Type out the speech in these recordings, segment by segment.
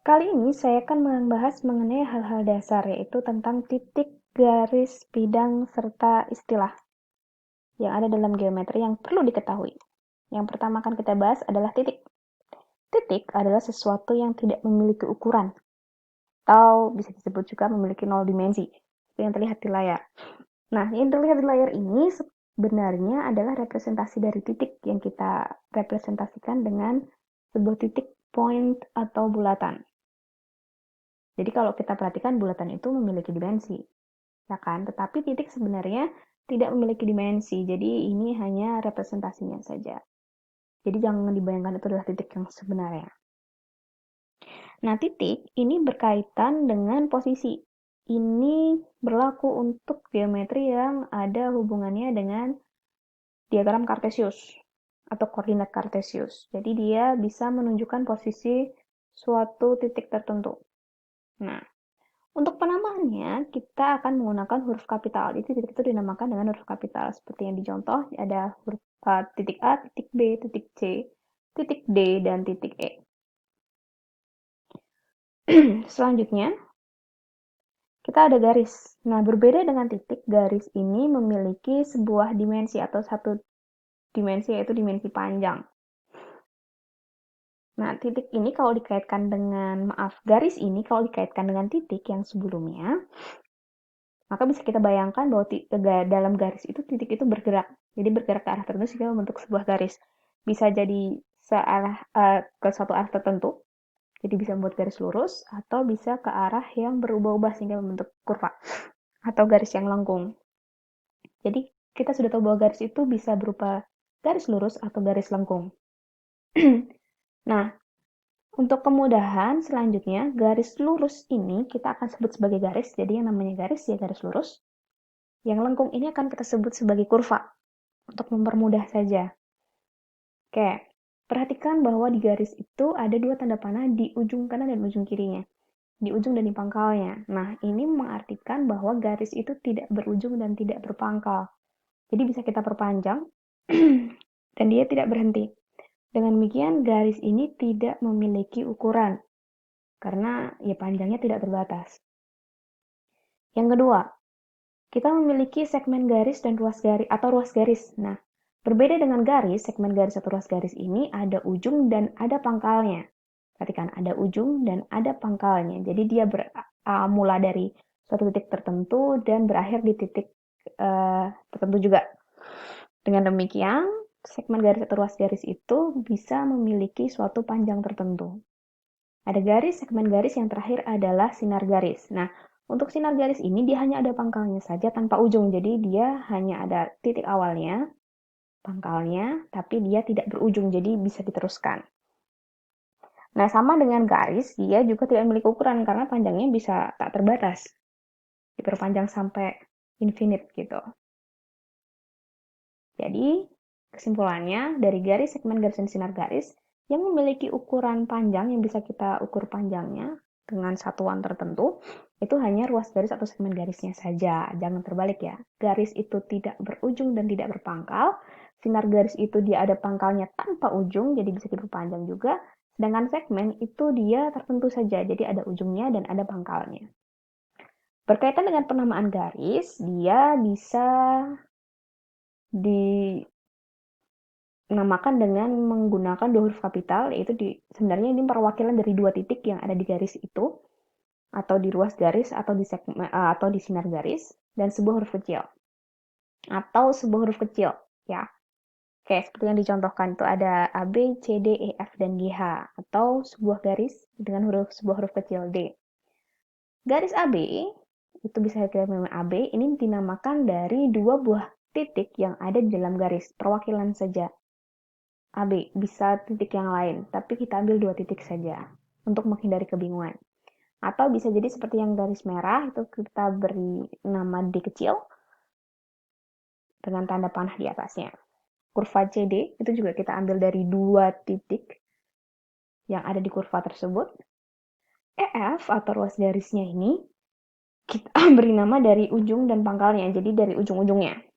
Kali ini saya akan membahas mengenai hal-hal dasar, yaitu tentang titik, garis, bidang, serta istilah yang ada dalam geometri yang perlu diketahui. Yang pertama akan kita bahas adalah titik. Titik adalah sesuatu yang tidak memiliki ukuran, atau bisa disebut juga memiliki nol dimensi, seperti yang terlihat di layar. Nah, yang terlihat di layar ini sebenarnya adalah representasi dari titik yang kita representasikan dengan sebuah titik point atau bulatan. Jadi kalau kita perhatikan bulatan itu memiliki dimensi, ya kan? Tetapi titik sebenarnya tidak memiliki dimensi, jadi ini hanya representasinya saja. Jadi jangan dibayangkan itu adalah titik yang sebenarnya. Nah, titik ini berkaitan dengan posisi. Ini berlaku untuk geometri yang ada hubungannya dengan diagram Cartesius atau koordinat Cartesius. Jadi dia bisa menunjukkan posisi suatu titik tertentu. Nah, untuk penamaannya, kita akan menggunakan huruf kapital. Jadi titik itu dinamakan dengan huruf kapital. Seperti yang dicontoh, ada huruf titik A, titik B, titik C, titik D, dan titik E. Selanjutnya, kita ada garis. Nah, berbeda dengan titik, garis ini memiliki sebuah dimensi atau satu dimensi, yaitu dimensi panjang. Nah, titik ini kalau dikaitkan dengan, garis ini kalau dikaitkan dengan titik yang sebelumnya, maka bisa kita bayangkan bahwa dalam garis itu titik itu bergerak. Jadi bergerak ke arah tertentu sehingga membentuk sebuah garis. Bisa jadi ke suatu arah tertentu, jadi bisa membuat garis lurus, atau bisa ke arah yang berubah-ubah sehingga membentuk kurva atau garis yang lengkung. Jadi kita sudah tahu bahwa garis itu bisa berupa garis lurus atau garis lengkung. Nah, untuk kemudahan selanjutnya, garis lurus ini kita akan sebut sebagai garis. Jadi yang namanya garis ya garis lurus. Yang lengkung ini akan kita sebut sebagai kurva, untuk mempermudah saja. Oke, perhatikan bahwa di garis itu ada dua tanda panah di ujung kanan dan ujung kirinya. Di ujung dan di pangkalnya. Nah, ini mengartikan bahwa garis itu tidak berujung dan tidak berpangkal. Jadi bisa kita perpanjang, dan dia tidak berhenti. Dengan demikian, garis ini tidak memiliki ukuran, karena ya panjangnya tidak terbatas. Yang kedua, kita memiliki segmen garis dan ruas garis atau ruas garis. Nah, berbeda dengan garis, segmen garis atau ruas garis ini ada ujung dan ada pangkalnya. Perhatikan, ada ujung dan ada pangkalnya. Jadi dia bermula dari suatu titik tertentu dan berakhir di titik tertentu juga. Dengan demikian, segmen garis atau ruas garis itu bisa memiliki suatu panjang tertentu. Ada garis, segmen garis yang terakhir adalah sinar garis. Nah, untuk sinar garis ini dia hanya ada pangkalnya saja tanpa ujung. Jadi dia hanya ada titik awalnya, pangkalnya, tapi dia tidak berujung. Jadi bisa diteruskan. Nah, sama dengan garis, dia juga tidak memiliki ukuran karena panjangnya bisa tak terbatas. Diperpanjang sampai infinite gitu. Jadi, kesimpulannya dari garis, segmen garis, dan sinar garis yang memiliki ukuran panjang yang bisa kita ukur panjangnya dengan satuan tertentu, itu hanya ruas garis atau segmen garisnya saja. Jangan terbalik ya. Garis itu tidak berujung dan tidak berpangkal. Sinar garis itu dia ada pangkalnya tanpa ujung, jadi bisa diperpanjang juga. Sedangkan segmen itu dia tertentu saja, jadi ada ujungnya dan ada pangkalnya. Berkaitan dengan penamaan garis, dia bisa dinamakan dengan menggunakan dua huruf kapital, yaitu sebenarnya ini perwakilan dari dua titik yang ada di garis itu, atau di ruas garis, atau atau di sinar garis, dan sebuah huruf kecil. Atau sebuah huruf kecil, ya. Oke, seperti yang dicontohkan itu ada A, B, C, D, E, F, dan G, H. Atau sebuah garis dengan sebuah huruf kecil D. Garis AB, itu bisa kita nama AB, ini dinamakan dari dua buah titik yang ada di dalam garis, perwakilan saja. AB, bisa titik yang lain, tapi kita ambil dua titik saja untuk menghindari kebingungan. Atau bisa jadi seperti yang garis merah, itu kita beri nama D kecil dengan tanda panah di atasnya. Kurva CD itu juga kita ambil dari dua titik yang ada di kurva tersebut. EF atau ruas garisnya ini kita beri nama dari ujung dan pangkalnya, jadi dari ujung-ujungnya.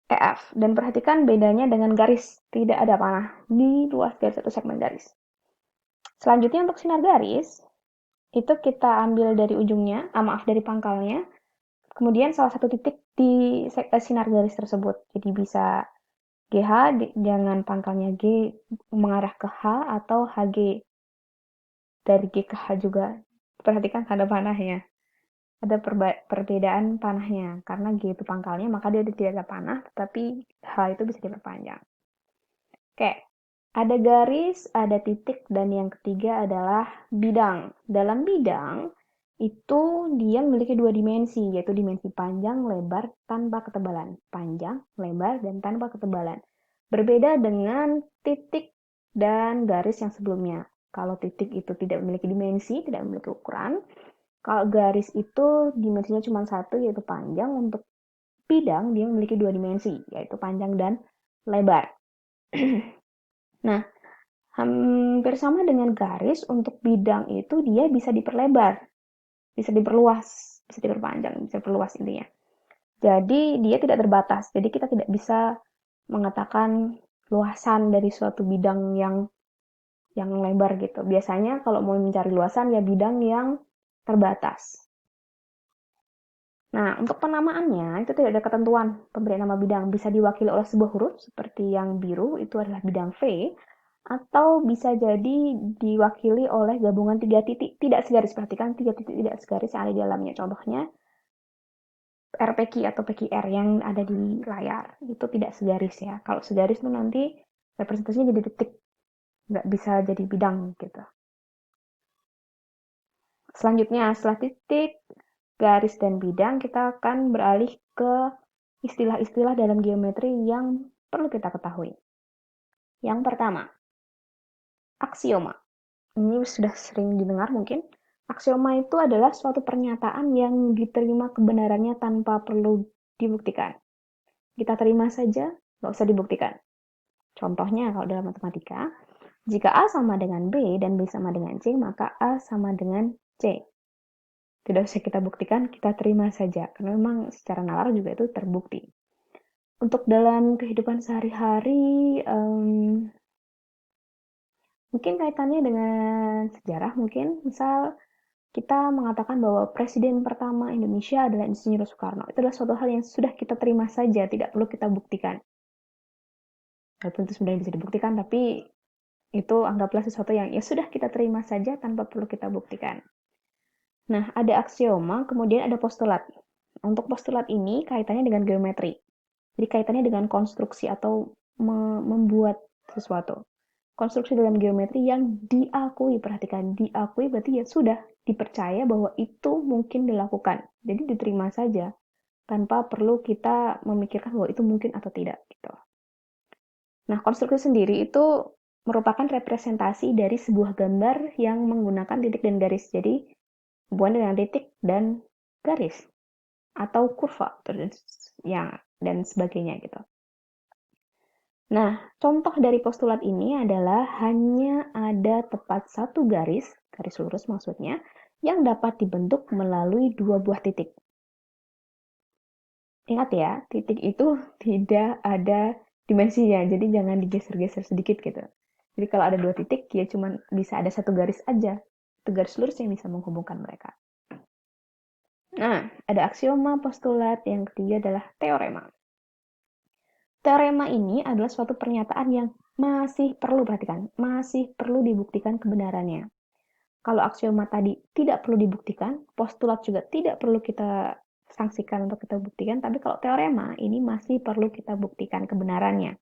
EF. Dan perhatikan bedanya dengan garis. Tidak ada panah di ruas garis atau segmen garis. Selanjutnya untuk sinar garis, itu kita ambil dari ujungnya, dari pangkalnya, kemudian salah satu titik di sinar garis tersebut. Jadi bisa GH, jangan pangkalnya G mengarah ke H, atau HG dari G ke H juga. Perhatikan tanda panahnya. Ada perbedaan panahnya. Karena G itu pangkalnya, maka dia tidak ada panah, tetapi H itu bisa diperpanjang. Oke, ada garis, ada titik, dan yang ketiga adalah bidang. Dalam bidang, itu dia memiliki dua dimensi, yaitu dimensi panjang, lebar, tanpa ketebalan. Panjang, lebar, dan tanpa ketebalan. Berbeda dengan titik dan garis yang sebelumnya. Kalau titik itu tidak memiliki dimensi, tidak memiliki ukuran. Kalau garis itu dimensinya cuma satu, yaitu panjang. Untuk bidang, dia memiliki dua dimensi, yaitu panjang dan lebar. Nah, hampir sama dengan garis, untuk bidang itu dia bisa diperlebar, bisa diperluas, bisa diperpanjang, bisa diperluas intinya. Jadi dia tidak terbatas. Jadi kita tidak bisa mengatakan luasan dari suatu bidang yang lebar gitu. Biasanya kalau mau mencari luasan ya bidang yang terbatas. Nah, untuk penamaannya itu tidak ada ketentuan pemberian nama bidang. Bisa diwakili oleh sebuah huruf seperti yang biru itu adalah bidang V, atau bisa jadi diwakili oleh gabungan tiga titik tidak segaris. Perhatikan tiga titik tidak segaris yang ada di dalamnya. Contohnya RPQ atau PQR yang ada di layar itu tidak segaris ya. Kalau segaris itu nanti representasinya jadi titik, nggak bisa jadi bidang gitu. Selanjutnya setelah titik, garis, dan bidang, kita akan beralih ke istilah-istilah dalam geometri yang perlu kita ketahui. Yang pertama, aksioma. Ini sudah sering didengar mungkin. Aksioma itu adalah suatu pernyataan yang diterima kebenarannya tanpa perlu dibuktikan. Kita terima saja, nggak usah dibuktikan. Contohnya kalau dalam matematika, jika A sama dengan B dan B sama dengan C, maka A sama dengan C. Tidak usah kita buktikan, kita terima saja. Karena memang secara nalar juga itu terbukti. Untuk dalam kehidupan sehari-hari, mungkin kaitannya dengan sejarah, mungkin misal kita mengatakan bahwa presiden pertama Indonesia adalah Insinyur Soekarno. Itu adalah suatu hal yang sudah kita terima saja, tidak perlu kita buktikan. Walaupun itu sebenarnya bisa dibuktikan, tapi itu anggaplah sesuatu yang ya sudah kita terima saja tanpa perlu kita buktikan. Nah, ada aksioma, kemudian ada postulat. Untuk postulat ini kaitannya dengan geometri. Jadi kaitannya dengan konstruksi atau membuat sesuatu. Konstruksi dalam geometri yang diakui, perhatikan, diakui berarti ya sudah dipercaya bahwa itu mungkin dilakukan. Jadi diterima saja tanpa perlu kita memikirkan bahwa itu mungkin atau tidak gitu. Nah, konstruksi sendiri itu merupakan representasi dari sebuah gambar yang menggunakan titik dan garis. Jadi hubungan dengan titik dan garis atau kurva dan sebagainya gitu. Nah, contoh dari postulat ini adalah hanya ada tepat satu garis lurus maksudnya, yang dapat dibentuk melalui dua buah titik. Ingat ya, titik itu tidak ada dimensinya, jadi jangan digeser-geser sedikit gitu. Jadi kalau ada dua titik, ya cuma bisa ada satu garis aja. Itu garis lurus yang bisa menghubungkan mereka. Nah, ada aksioma, postulat, yang ketiga adalah teorema. Teorema ini adalah suatu pernyataan yang masih perlu, perhatikan, masih perlu dibuktikan kebenarannya. Kalau aksioma tadi tidak perlu dibuktikan, postulat juga tidak perlu kita sanksikan untuk kita buktikan, tapi kalau teorema ini masih perlu kita buktikan kebenarannya.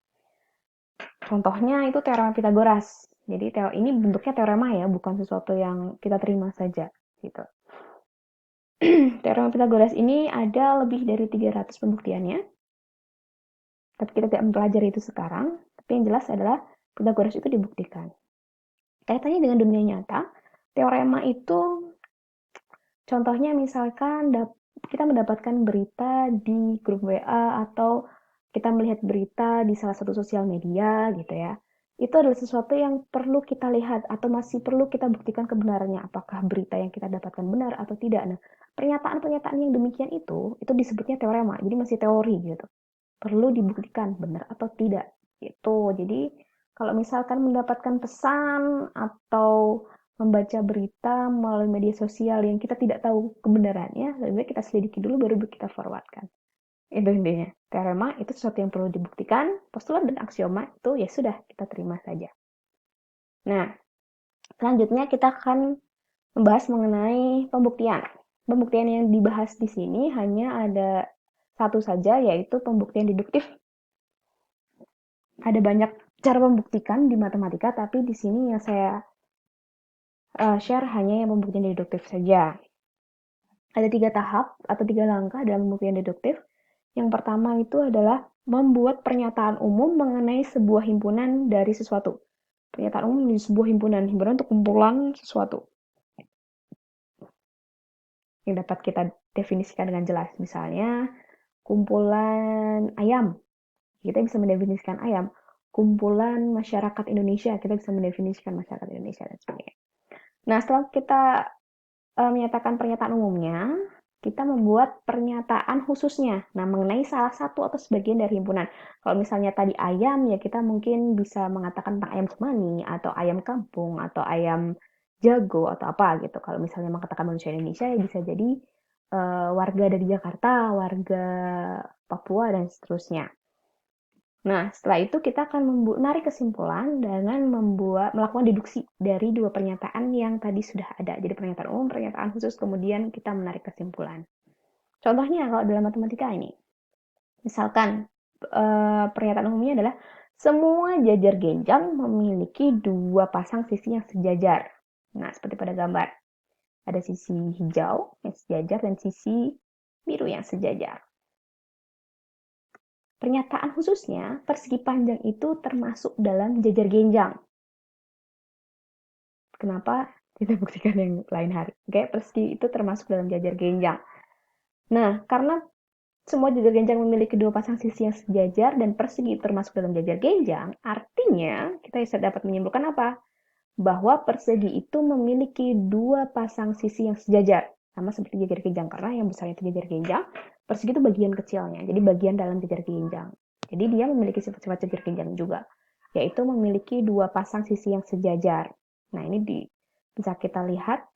Contohnya itu teorema Pitagoras. Jadi ini bentuknya teorema ya, bukan sesuatu yang kita terima saja gitu. Teorema Pitagoras ini ada lebih dari 300 pembuktiannya. Tapi kita tidak mempelajari itu sekarang. Tapi yang jelas adalah Pitagoras itu dibuktikan. Kaitannya dengan dunia nyata, teorema itu contohnya misalkan kita mendapatkan berita di grup WA atau kita melihat berita di salah satu sosial media gitu ya. Itu adalah sesuatu yang perlu kita lihat atau masih perlu kita buktikan kebenarannya. Apakah berita yang kita dapatkan benar atau tidak. Nah, pernyataan-pernyataan yang demikian itu disebutnya teorema. Jadi masih teori gitu. Perlu dibuktikan benar atau tidak gitu. Jadi kalau misalkan mendapatkan pesan atau membaca berita melalui media sosial yang kita tidak tahu kebenarannya, lebih baik kita selidiki dulu baru kita forwardkan. Itu intinya. Karena itu sesuatu yang perlu dibuktikan, postulat dan aksioma itu ya sudah kita terima saja. Nah, selanjutnya kita akan membahas mengenai pembuktian. Pembuktian yang dibahas di sini hanya ada satu saja, yaitu pembuktian deduktif. Ada banyak cara membuktikan di matematika, tapi di sini yang saya share hanya yang pembuktian deduktif saja. Ada 3 tahap atau 3 langkah dalam pembuktian deduktif. Yang pertama itu adalah membuat pernyataan umum mengenai sebuah himpunan dari sesuatu. Pernyataan umum di sebuah himpunan untuk kumpulan sesuatu yang dapat kita definisikan dengan jelas. Misalnya, kumpulan ayam, kita bisa mendefinisikan ayam. Kumpulan masyarakat Indonesia, kita bisa mendefinisikan masyarakat Indonesia, dan sebagainya. Nah, setelah kita menyatakan pernyataan umumnya, kita membuat pernyataan khususnya. Nah, mengenai salah satu atau sebagian dari himpunan. Kalau misalnya tadi ayam, ya kita mungkin bisa mengatakan tentang ayam cemani, atau ayam kampung, atau ayam jago, atau apa gitu. Kalau misalnya mengatakan manusia Indonesia, ya bisa jadi warga dari Jakarta, warga Papua, dan seterusnya. Nah, setelah itu kita akan menarik kesimpulan dengan melakukan deduksi dari dua pernyataan yang tadi sudah ada. Jadi pernyataan umum, pernyataan khusus, kemudian kita menarik kesimpulan. Contohnya kalau dalam matematika ini, misalkan pernyataan umumnya adalah semua jajar genjang memiliki dua pasang sisi yang sejajar. Nah, seperti pada gambar. Ada sisi hijau yang sejajar dan sisi biru yang sejajar. Pernyataan khususnya, persegi panjang itu termasuk dalam jajar genjang. Kenapa? Kita buktikan yang lain hari. Oke, persegi itu termasuk dalam jajar genjang. Nah, karena semua jajar genjang memiliki dua pasang sisi yang sejajar dan persegi termasuk dalam jajar genjang, artinya kita bisa dapat menyimpulkan apa? Bahwa persegi itu memiliki dua pasang sisi yang sejajar. Sama seperti jajar genjang, karena yang besar itu jajar genjang, persegi itu bagian kecilnya, jadi bagian dalam jajar genjang. Jadi dia memiliki sifat-sifat jajar genjang juga, yaitu memiliki dua pasang sisi yang sejajar. Nah, ini bisa kita lihat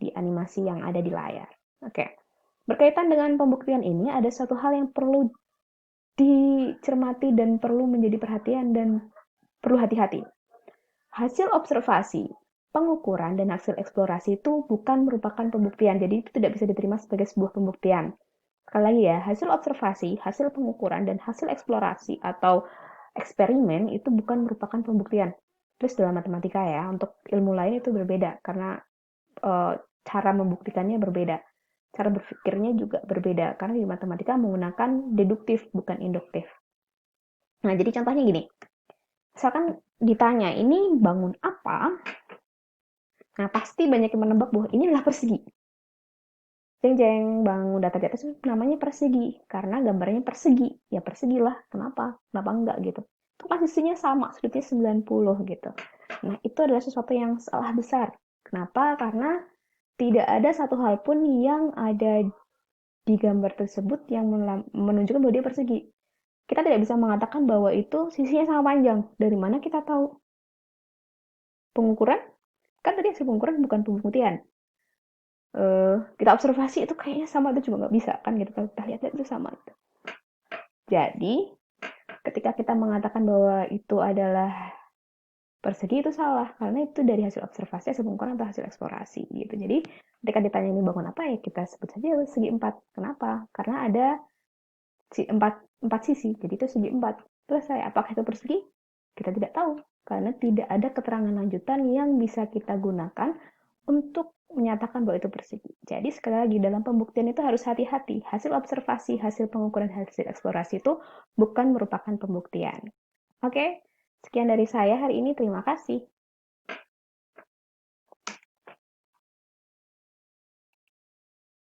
di animasi yang ada di layar. Oke. Berkaitan dengan pembuktian ini, ada satu hal yang perlu dicermati dan perlu menjadi perhatian dan perlu hati-hati. Hasil observasi, pengukuran, dan hasil eksplorasi itu bukan merupakan pembuktian, jadi itu tidak bisa diterima sebagai sebuah pembuktian. Sekali lagi ya, hasil observasi, hasil pengukuran, dan hasil eksplorasi atau eksperimen itu bukan merupakan pembuktian. Terus dalam matematika ya, untuk ilmu lain itu berbeda, karena cara membuktikannya berbeda. Cara berpikirnya juga berbeda, karena di matematika menggunakan deduktif, bukan induktif. Nah, jadi contohnya gini. Misalkan ditanya, ini bangun apa? Nah, pasti banyak yang menebak bahwa ini adalah persegi. Jeng-jeng, bangun data di atas namanya persegi, karena gambarnya persegi. Ya persegi lah, kenapa? Kenapa enggak gitu. Itu posisinya sama, sudutnya 90 gitu. Nah, itu adalah sesuatu yang salah besar. Kenapa? Karena tidak ada satu hal pun yang ada di gambar tersebut yang menunjukkan bahwa dia persegi. Kita tidak bisa mengatakan bahwa itu sisinya sangat panjang. Dari mana kita tahu? Pengukuran? Kan tadi hasil pengukuran bukan pembuktian. Kita observasi itu kayaknya sama, itu juga nggak bisa kan gitu. Kita lihat itu sama. Gitu. Jadi, ketika kita mengatakan bahwa itu adalah persegi, itu salah. Karena itu dari hasil observasi, hasil pengukuran, atau hasil eksplorasi gitu. Jadi, ketika ditanya ini bangun apa, ya kita sebut saja segi 4. Kenapa? Karena ada empat sisi, jadi itu segi 4. Terus apakah itu persegi? Kita tidak tahu, karena tidak ada keterangan lanjutan yang bisa kita gunakan untuk menyatakan bahwa itu persegi. Jadi sekali lagi, dalam pembuktian itu harus hati-hati. Hasil observasi, hasil pengukuran, hasil eksplorasi itu bukan merupakan pembuktian. Oke, sekian dari saya hari ini. Terima kasih.